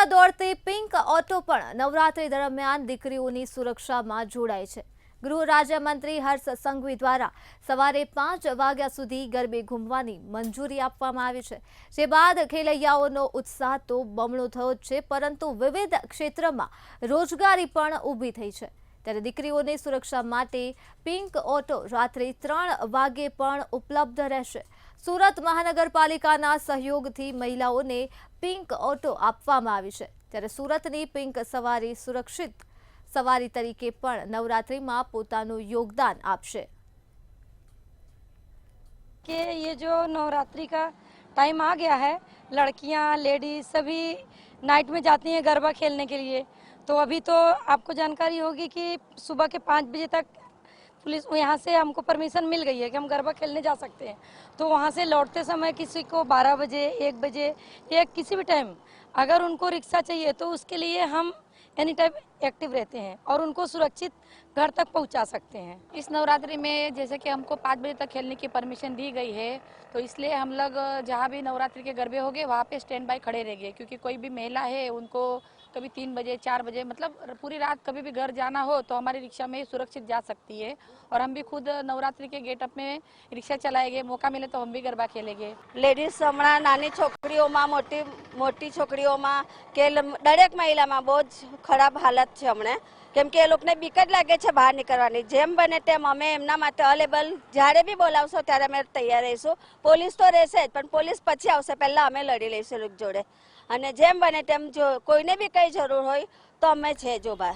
સુરતમાં દોડતી pink auto પણ નવરાત્રી દરમિયાન દીકરીઓની સુરક્ષામાં જોડાય છે। ગૃહ રાજ્યમંત્રી હર્ષ સંઘવી દ્વારા સવારે 5 વાગ્યા સુધી ગરબે ઘૂમવાની મંજૂરી આપવામાં આવી છે, જે બાદ ખેલૈયાઓનો ઉત્સાહ તો બમણો થયો છે, પરંતુ વિવિધ ક્ષેત્રમાં રોજગારી પણ ઊભી થઈ છે। ત્યારે દીકરીઓની સુરક્ષા માટે પિંક ઓટો રાત્રે 3 વાગે પણ ઉપલબ્ધ રહેશે। સુરત મહાનગરપાલિકાના સહયોગથી મહિલાઓને પિંક ઓટો આપવામાં આવી છે। ત્યારે સુરતની પિંક સવારી સુરક્ષિત સવારી તરીકે પણ નવરાત્રિમાં પોતાનું યોગદાન આપશે। कि ये जो नवरात्रि का टाइम आ गया है, लड़कियां लेडीज सभी नाइट में जाती हैं गरबा खेलने के लिए। तो अभी तो आपको जानकारी होगी कि सुबह के 5 बजे तक पुलिस यहाँ से हमको परमिशन मिल गई है कि हम गरबा खेलने जा सकते हैं। तो वहाँ से लौटते समय किसी को 12 बजे 1 बजे या किसी भी टाइम अगर उनको रिक्शा चाहिए तो उसके लिए हम एनी टाइम एक्टिव रहते हैं और उनको सुरक्षित घर तक पहुंचा सकते हैं। इस नवरात्रि में जैसे कि हमको 5 बजे तक खेलने की परमिशन दी गई है, तो इसलिए हम लोग जहाँ भी नवरात्रि के गरबे होंगे वहाँ पे स्टैंड बाय खड़े रहेंगे, क्योंकि कोई भी महिला है उनको कभी 3 बजे 4 बजे मतलब पूरी रात कभी भी घर जाना हो तो हमारी रिक्शा में सुरक्षित जा सकती है। और हम भी खुद नवरात्रि के गेटअप में रिक्शा चलाएंगे, मौका मिले तो हम भी गरबा खेलेंगे। लेडीज हमारा नानी छोकरीओमां मोटी छोकरीओमां के दरेक महिलामां बहुत खराब हालत है हमणे, केम के ए लोकने बीक ज लागे छे बहार निकळवानी। जेम बने तेम अमे एमना माटे अवेलेबल ज्यारे बी बोलावशो त्यारे अमे तैयार रहीशुं। पोलीस तो रहेशे ज पण पोलीस पछी आवशे, पहेला अमे लड़ी लईशुं लोक जोड़े। अने जेम बने तेम जो कोईने बी कई जरूर होय तो अमे छे जो बहार।